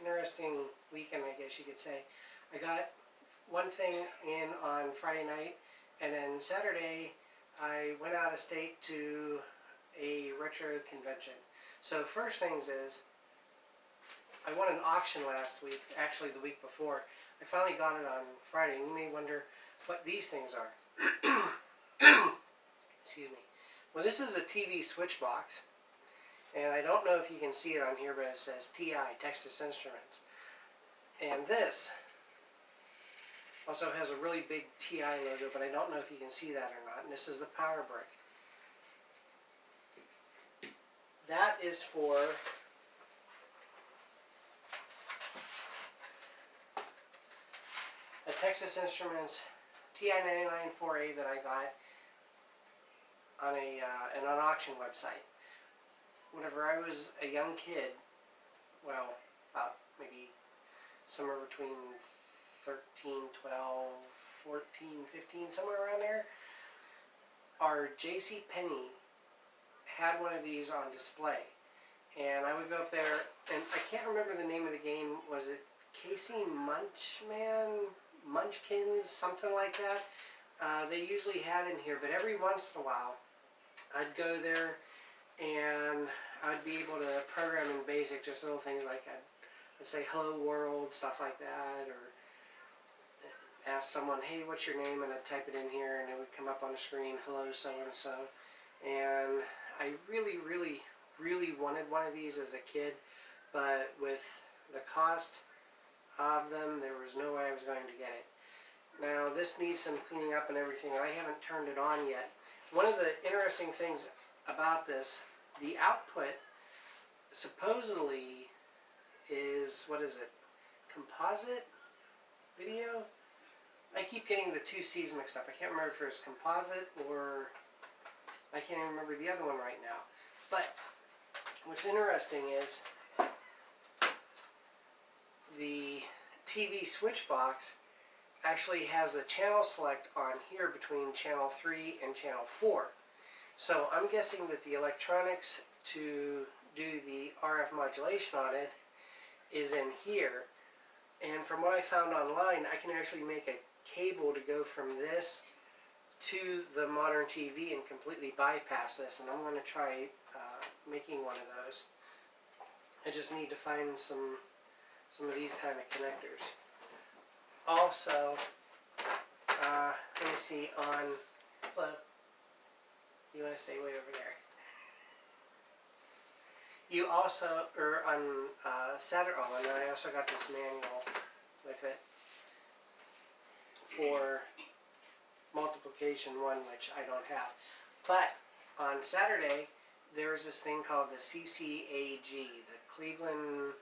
interesting weekend, I guess you could say. I got one thing in on Friday night, and then Saturday I went out of state to a retro convention. So first things is, I won an auction last week, actually the week before. I finally got it on Friday, and you may wonder what these things are. Excuse me. Well, this is a TV switch box, and I don't know if you can see it on here, but it says TI, Texas Instruments. And this also has a really big TI logo, but I don't know if you can see that or not. And this is the power brick. That is for a Texas Instruments TI-99 4A that I got on an auction website. Whenever I was a young kid, well, about maybe somewhere between 13, 12, 14, 15, somewhere around there, our J.C. Penney had one of these on display. And I would go up there, and I can't remember the name of the game. Was it Casey Munchkins, something like that? They usually had in here, but every once in a while, I'd go there and I'd be able to program in BASIC just little things like I'd say hello world, stuff like that, or ask someone, hey, what's your name? And I'd type it in here and it would come up on the screen, hello so and so. And I really wanted one of these as a kid, but with the cost of them, there was no way I was going to get it. Now this needs some cleaning up and everything, and I haven't turned it on yet. One of the interesting things about this, the output supposedly is, what is it, composite video? I keep getting the two C's mixed up. I can't remember if it's composite or I can't even remember the other one right now. But what's interesting is the TV switch box actually has the channel select on here between channel 3 and channel 4. So I'm guessing that the electronics to do the RF modulation on it is in here. And from what I found online, I can actually make a cable to go from this to the modern TV and completely bypass this. And I'm going to try making one of those. I just need to find some of these kind of connectors. Also, let me see on, hello, you want to stay way over there. You also, or on Saturday, oh, and then I also got this manual with it for multiplication 1, which I don't have. But on Saturday, there was this thing called the CCAG, the Cleveland,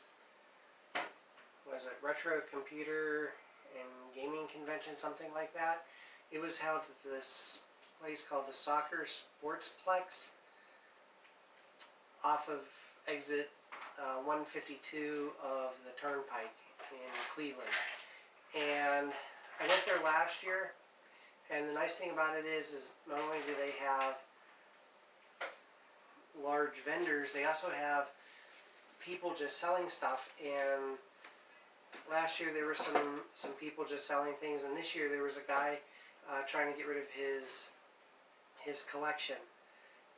was it Retro Computer and Gaming Convention, something like that. It was held at this place called the Soccer Sportsplex off of exit 152 of the Turnpike in Cleveland. And I went there last year, and the nice thing about it is not only do they have large vendors, they also have people just selling stuff. And last year there were some people just selling things, and this year there was a guy trying to get rid of his collection.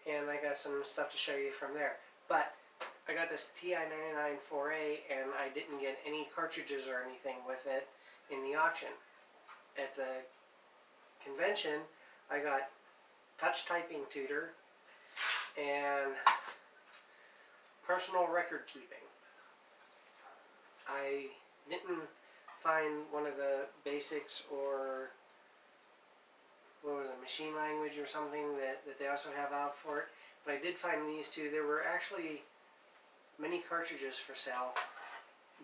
And I got some stuff to show you from there. But I got this TI-99 4A, and I didn't get any cartridges or anything with it in the auction. At the convention, I got touch typing tutor and personal record keeping. I didn't find one of the basics or what was it, machine language or something that they also have out for it. But I did find these two. There were actually many cartridges for sale,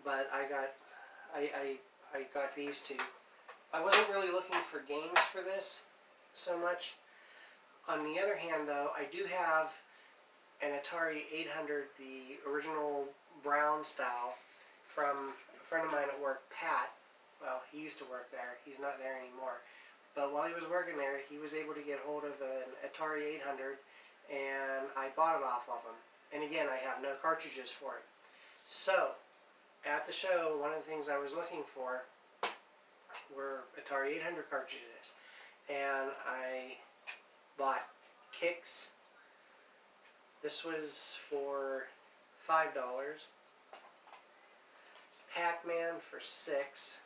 but I got these two. I wasn't really looking for games for this so much. On the other hand, though, I do have an Atari 800, the original brown style, from a friend of mine at work, Pat. Well, he used to work there. He's not there anymore. But while he was working there, he was able to get hold of an Atari 800, and I bought it off of him. And again, I have no cartridges for it. So, at the show, one of the things I was looking for were Atari 800 cartridges, and I bought Kicks. This was for $5, Pac-Man for $6,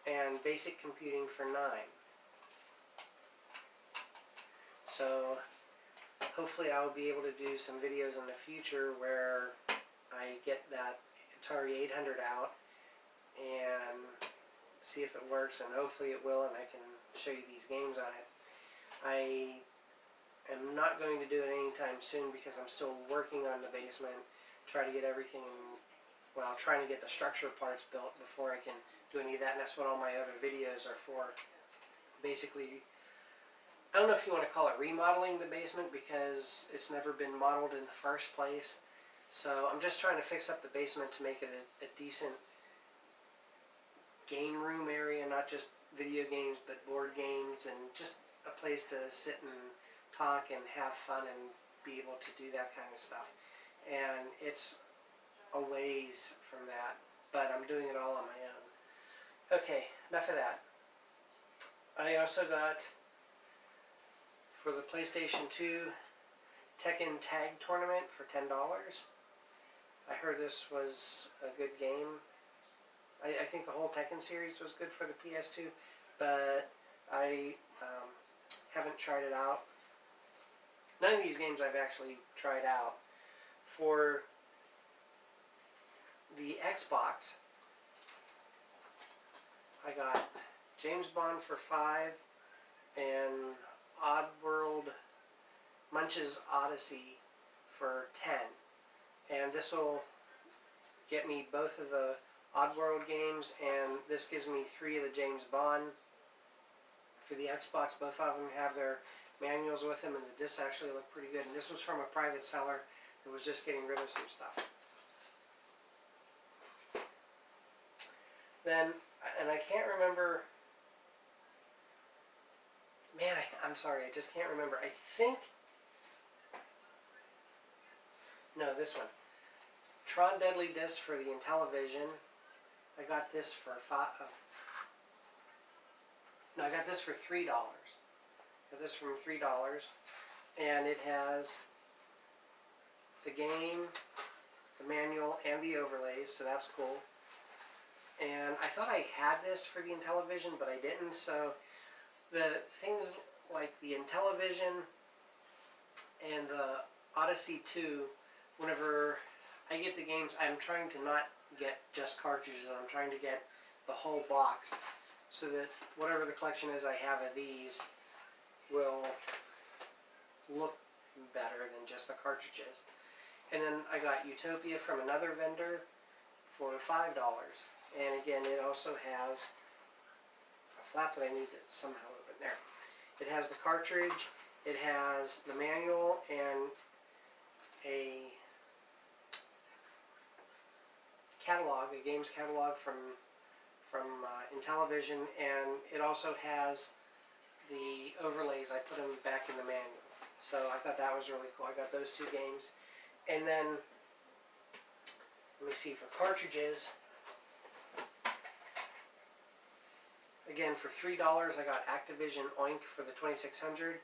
and Basic Computing for $9. So hopefully I'll be able to do some videos in the future where I get that Atari 800 out and see if it works, and hopefully it will, and I can show you these games on it. I am not going to do it anytime soon because I'm still working on the basement, try to get everything, well, trying to get the structure parts built before I can do any of that, and that's what all my other videos are for. Basically, I don't know if you want to call it remodeling the basement because it's never been modeled in the first place. So I'm just trying to fix up the basement to make it a decent game room area, not just video games but board games, and just a place to sit and talk and have fun and be able to do that kind of stuff. And it's a ways from that, but I'm doing it all on my own. Okay, enough of that. I also got, for the PlayStation 2, Tekken Tag Tournament for $10. I heard this was a good game. I think the whole Tekken series was good for the PS2, but I haven't tried it out. None of these games I've actually tried out. For the Xbox, I got James Bond for $5 and Oddworld Munch's Odyssey for $10. And this will get me both of the Oddworld games, and this gives me 3 of the James Bond. For the Xbox, both of them have their manuals with them, and the discs actually look pretty good. And this was from a private seller that was just getting rid of some stuff. Then, and I can't remember, man, I'm sorry, I just can't remember. I think, no, this one. Tron Deadly Disc for the Intellivision. I got this for I got this for $3. Got this from $3, and it has the game, the manual, and the overlays, so that's cool. And I thought I had this for the Intellivision, but I didn't. So the things like the Intellivision and the Odyssey 2, whenever I get the games, I'm trying to not get just cartridges. I'm trying to get the whole box, so that whatever the collection is I have of these will look better than just the cartridges. And then I got Utopia from another vendor for $5. And again, it also has a flap that I need to somehow open. There. It has the cartridge, it has the manual, and a catalog, a games catalog from Intellivision, and it also has the overlays. I put them back in the manual. So I thought that was really cool. I got those 2 games. And then, let me see, for cartridges, again, for $3, I got Activision Oink for the 2600.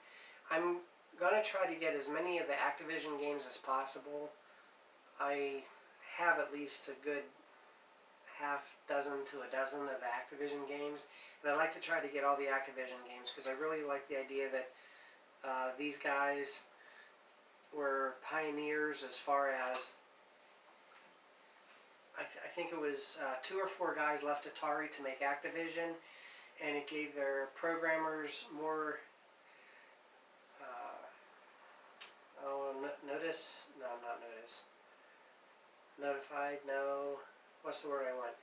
I'm going to try to get as many of the Activision games as possible. I have at least a good half dozen to a dozen of the Activision games, and I like to try to get all the Activision games because I really like the idea that these guys were pioneers as far as I think it was 2 or 4 guys left Atari to make Activision, and it gave their programmers more notified, no, what's the word I want?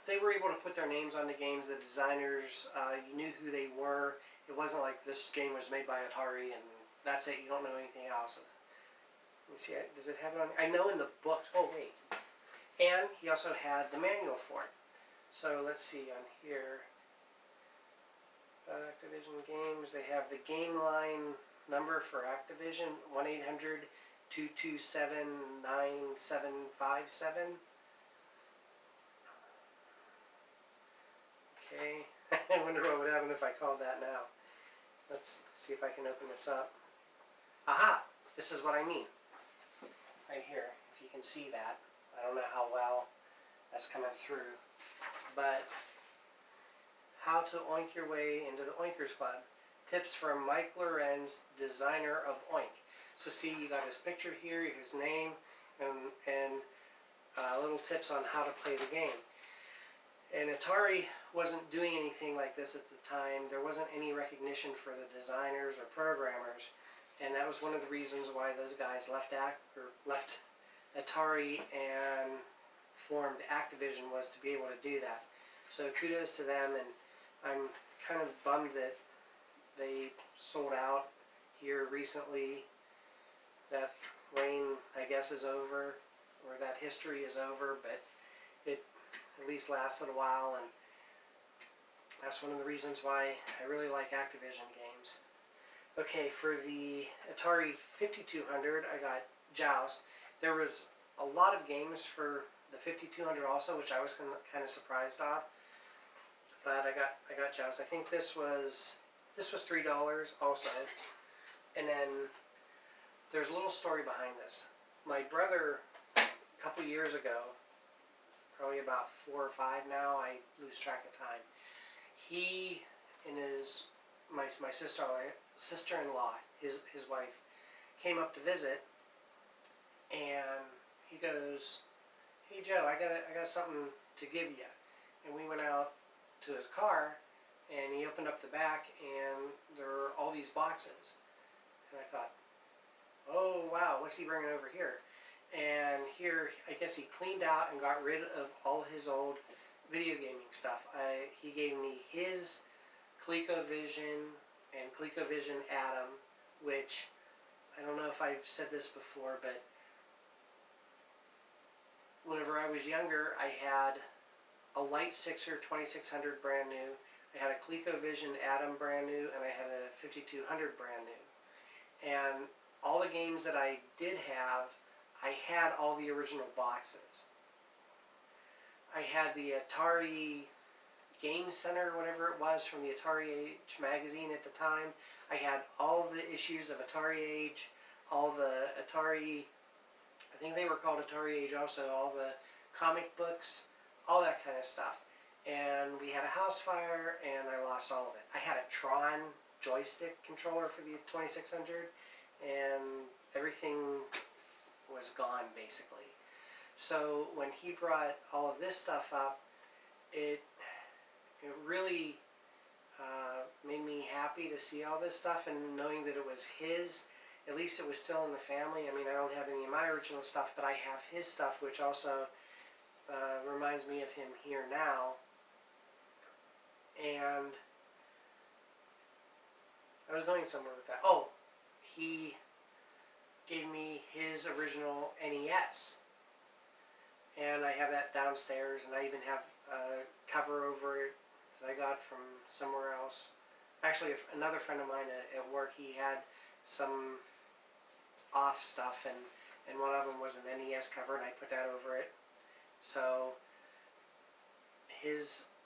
They were able to put their names on the games, the designers, you knew who they were. It wasn't like this game was made by Atari and that's it, you don't know anything else. Let me see, does it have it on? I know in the book, oh wait. And he also had the manual for it. So let's see on here. Activision games, they have the game line number for Activision, 1-800 2279757. Okay, I wonder what would happen if I called that now. Let's see if I can open this up. Aha! This is what I mean. Right here, if you can see that. I don't know how well that's coming through. But how to oink your way into the Oinkers Club. Tips from Mike Lorenz, designer of Oink. So see, you got his picture here, his name, and little tips on how to play the game. And Atari wasn't doing anything like this at the time. There wasn't any recognition for the designers or programmers, and that was one of the reasons why those guys left Atari and formed Activision, was to be able to do that. So kudos to them, and I'm kind of bummed that they sold out here recently. That reign, I guess, is over, or that history is over, but it at least lasted a while, and that's one of the reasons why I really like Activision games. Okay, for the Atari 5200, I got Joust. There was a lot of games for the 5200 also, which I was kind of surprised off. But I got Joust. I think this was $3 also. And then there's a little story behind this. My brother, a couple years ago, probably about 4 or 5 now, I lose track of time. He and my sister-in-law, his wife, came up to visit, and he goes, "Hey Joe, I got something to give you." And we went out to his car, and he opened up the back, and there were all these boxes. And I thought, oh wow, what's he bringing over here? And here, I guess he cleaned out and got rid of all his old video gaming stuff. He gave me his ColecoVision and ColecoVision Atom, which, I don't know if I've said this before, but whenever I was younger, I had a Light Sixer 2600 brand new, I had a ColecoVision Atom brand new, and I had a 5200 brand new. And all the games that I did have, I had all the original boxes. I had the Atari Game Center, whatever it was, from the Atari Age magazine at the time. I had all the issues of Atari Age, all the Atari, I think they were called Atari Age also, all the comic books, all that kind of stuff. And we had a house fire, and I lost all of it. I had a Tron joystick controller for the 2600, and everything was gone, basically. So when he brought all of this stuff up, it really made me happy to see all this stuff, and knowing that it was his. At least it was still in the family. I mean, I don't have any of my original stuff, but I have his stuff, which also reminds me of him here now. And I was going somewhere with that. Oh, he gave me his original NES, and I have that downstairs, and I even have a cover over it that I got from somewhere else. Actually, another friend of mine at work, he had some off stuff, and one of them was an NES cover, and I put that over it. So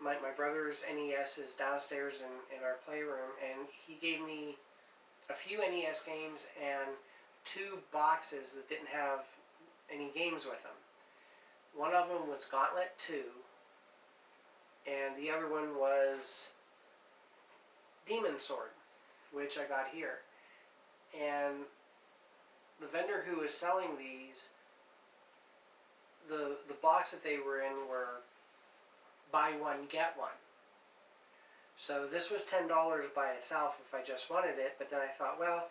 my brother's NES is downstairs in our playroom, and he gave me a few NES games and 2 boxes that didn't have any games with them. One of them was Gauntlet 2, and the other one was Demon Sword, which I got here. And the vendor who was selling these, the box that they were in were buy one, get one. So this was $10 by itself if I just wanted it, but then I thought, well,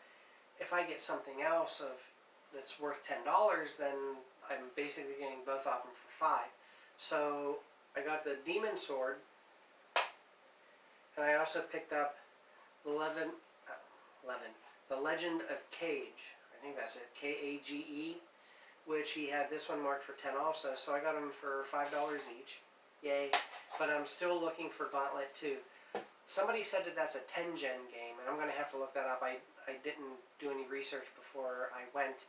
if I get something else that's worth $10, then I'm basically getting both of them for $5. So I got the Demon Sword, and I also picked up the The Legend of Kage. I think that's it, Kage, which he had this one marked for $10 also, so I got them for $5 each. Yay. But I'm still looking for Gauntlet 2. Somebody said that that's a 10-gen game, and I'm going to have to look that up. I didn't do any research before I went,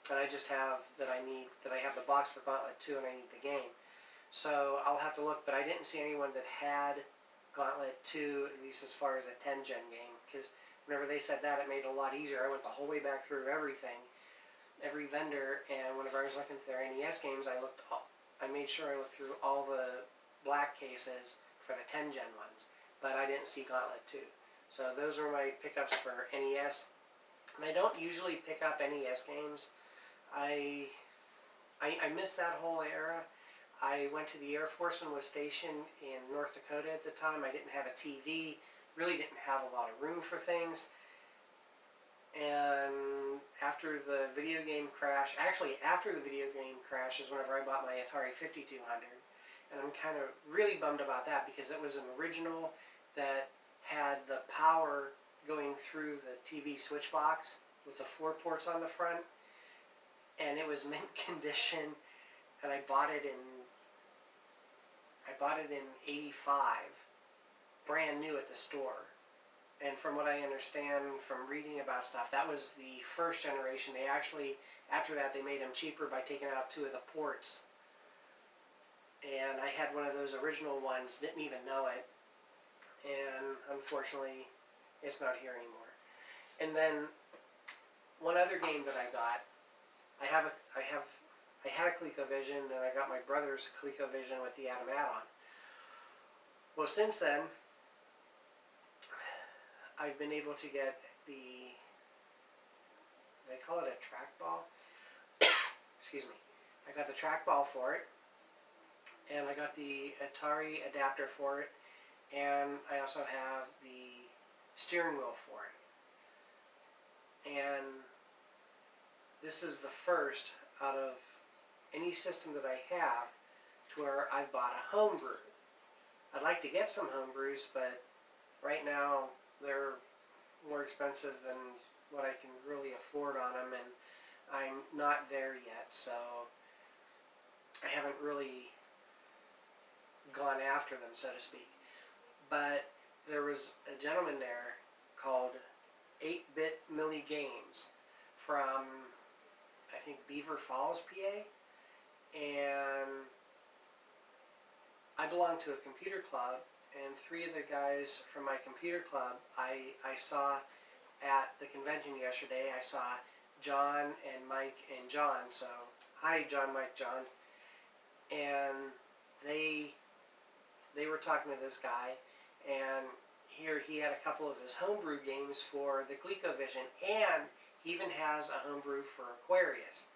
and I just have that I have the box for Gauntlet 2 and I need the game. So I'll have to look, but I didn't see anyone that had Gauntlet 2, at least as far as a 10-gen game, because whenever they said that, it made it a lot easier. I went the whole way back through everything, every vendor, and whenever I was looking at their NES games, I made sure I looked through all the black cases for the 10-gen ones, but I didn't see Gauntlet 2. So those are my pickups for NES. And I don't usually pick up NES games. I missed that whole era. I went to the Air Force and was stationed in North Dakota at the time. I didn't have a TV, really didn't have a lot of room for things. And after the video game crash, actually after the video game crash is whenever I bought my Atari 5200. And I'm kind of really bummed about that because it was an original that had the power going through the TV switch box with the 4 ports on the front. And it was mint condition, and I bought it in '85, brand new at the store. And from what I understand from reading about stuff, that was the first generation. They actually, after that, they made them cheaper by taking out 2 of the ports. And I had one of those original ones, didn't even know it, and unfortunately, it's not here anymore. And then one other game that I got, I had a ColecoVision, and I got my brother's ColecoVision with the Atom add-on. Well, since then, I've been able to get they call it a trackball. Excuse me. I got the trackball for it, and I got the Atari adapter for it, and I also have the steering wheel for it. And this is the first out of any system that I have to where I've bought a homebrew. I'd like to get some homebrews, but right now they're more expensive than what I can really afford on them, and I'm not there yet, so I haven't really gone after them, so to speak. But there was a gentleman there called 8-Bit Millie Games from, I think, Beaver Falls, PA, and I belong to a computer club, and 3 of the guys from my computer club I saw at the convention yesterday. I saw John and Mike and John, so hi John, Mike, John, and they were talking to this guy, and here he had a couple of his homebrew games for the ColecoVision, and he even has a homebrew for Aquarius,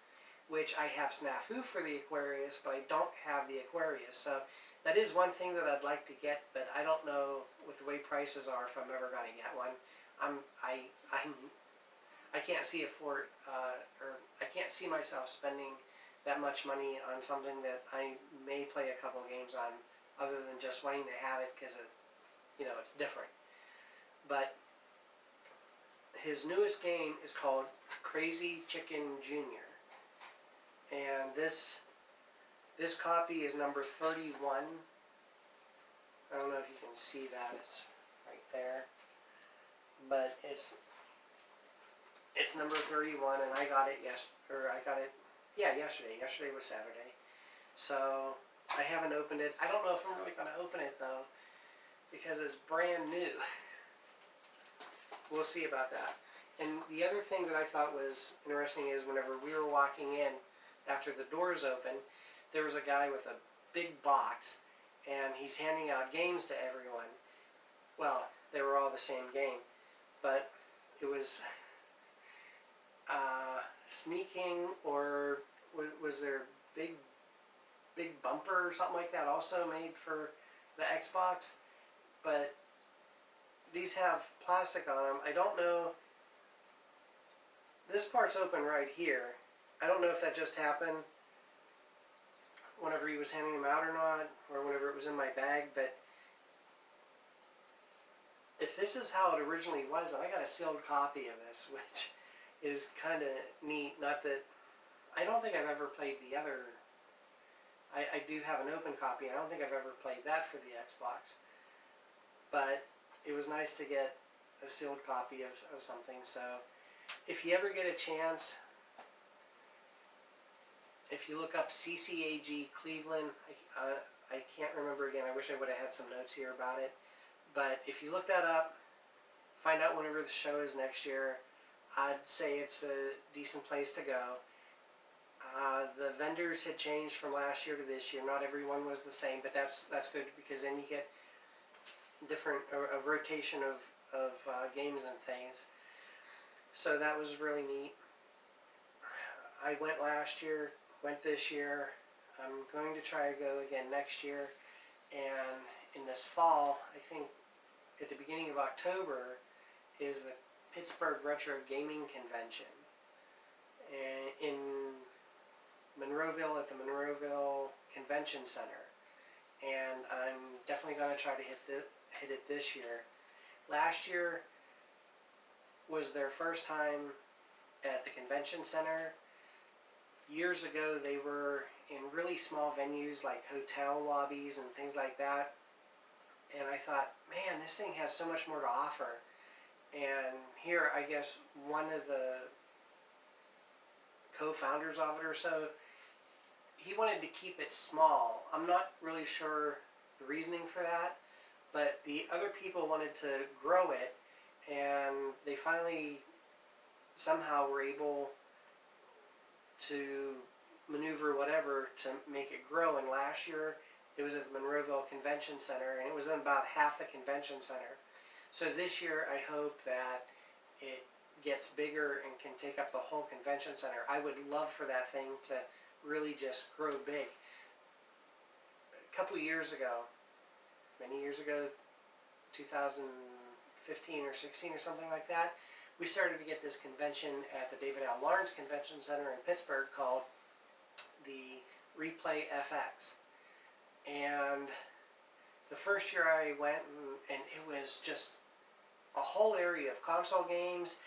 which I have Snafu for the Aquarius, but I don't have the Aquarius. So that is one thing that I'd like to get, but I don't know with the way prices are if I'm ever going to get one. I can't see or I can't see myself spending that much money on something that I may play a couple games on, other than just wanting to have it because it's different. But his newest game is called Crazy Chicken Jr. And this copy is number 31. I don't know if you can see that. It's right there. But it's number 31, and I got it yesterday. Yesterday was Saturday. So I haven't opened it. I don't know if I'm really going to open it though, because it's brand new. We'll see about that. And the other thing that I thought was interesting is whenever we were walking in, after the doors opened, there was a guy with a big box, and he's handing out games to everyone. Well, they were all the same game, but it was Sneaking, or was there Big Bumper or something like that also made for the Xbox? But these have plastic on them. I don't know. This part's open right here. I don't know if that just happened whenever he was handing them out or not, or whenever it was in my bag, but if this is how it originally was, I got a sealed copy of this, which is kind of neat. Not that, I don't think I've ever played the other, I do have an open copy, I don't think I've ever played that for the Xbox, but it was nice to get a sealed copy of something. So if you ever get a chance, if you look up CCAG Cleveland, I can't remember again. I wish I would have had some notes here about it. But if you look that up, find out whenever the show is next year. I'd say it's a decent place to go. The vendors had changed from last year to this year. Not everyone was the same, but that's good because then you get a rotation of games and things. So that was really neat. I went last year, went this year. I'm going to try to go again next year. And in this fall, I think at the beginning of October, is the Pittsburgh Retro Gaming Convention. And in Monroeville at the Monroeville Convention Center. And I'm definitely going to try to hit it this year. Last year was their first time at the convention center. Years ago they were in really small venues like hotel lobbies and things like that. And I thought, man, this thing has so much more to offer. And here, I guess, one of the co-founders of it or so, he wanted to keep it small. I'm not really sure the reasoning for that, but the other people wanted to grow it, and they finally somehow were able to maneuver whatever to make it grow. And last year it was at the Monroeville Convention Center, and it was in about half the convention center. So this year I hope that it gets bigger and can take up the whole convention center. I would love for that thing to really just grow big. A couple years ago, many years ago, 2015 or 16 or something like that, we started to get this convention at the David L. Lawrence Convention Center in Pittsburgh called the Replay FX. And the first year I went, and it was just a whole area of console games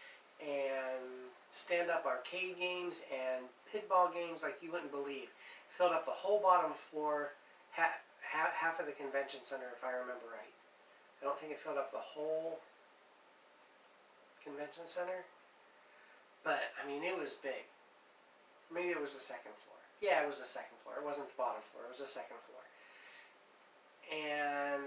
and stand-up arcade games and pinball games like you wouldn't believe. Filled up the whole bottom floor, half of the convention center if I remember right. I don't think it filled up the whole convention center, but I mean it was big. Maybe it was the second floor. Yeah, it was the second floor. It wasn't the bottom floor. It was the second floor. And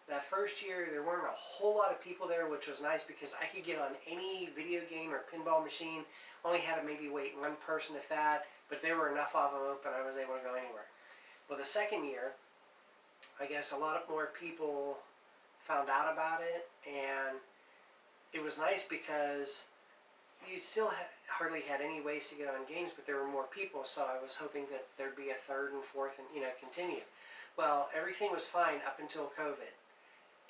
that first year there weren't a whole lot of people there, which was nice because I could get on any video game or pinball machine. Only had to maybe wait one person if that, but there were enough of them open I was able to go anywhere. Well, the second year, I guess a lot more people found out about it, and it was nice because you still hardly had any ways to get on games, but there were more people, so I was hoping that there'd be a third and fourth and, continue. Well, everything was fine up until COVID.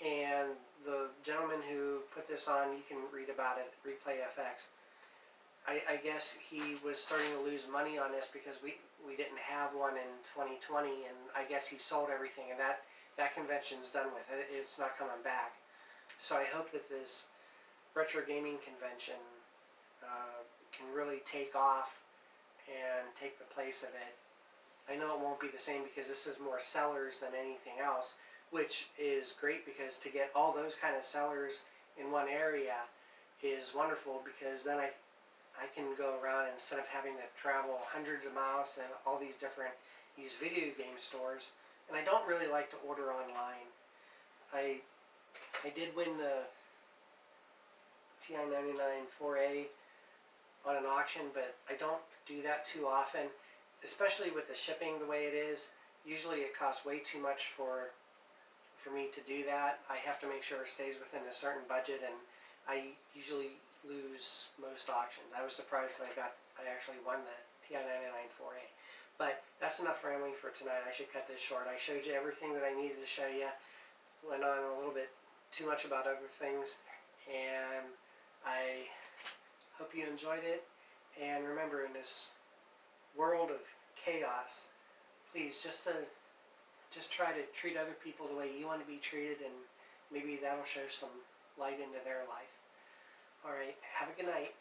And the gentleman who put this on, you can read about it, Replay FX, I guess he was starting to lose money on this because we didn't have one in 2020, and I guess he sold everything, and that convention's done with it. It's not coming back. So I hope that this retro gaming convention can really take off and take the place of it. I know it won't be the same because this is more sellers than anything else, which is great because to get all those kind of sellers in one area is wonderful, because then I can go around, and instead of having to travel hundreds of miles to all these different used video game stores. And I don't really like to order online. I did win the TI-99 4A on an auction, but I don't do that too often, especially with the shipping the way it is. Usually it costs way too much for me to do that. I have to make sure it stays within a certain budget, and I usually lose most auctions. I was surprised that I actually won the TI-99 4A. But that's enough rambling for tonight. I should cut this short. I showed you everything that I needed to show you. Went on a little bit too much about other things, and I hope you enjoyed it. And remember, in this world of chaos, please just try to treat other people the way you want to be treated, and maybe that'll show some light into their life. All right, have a good night.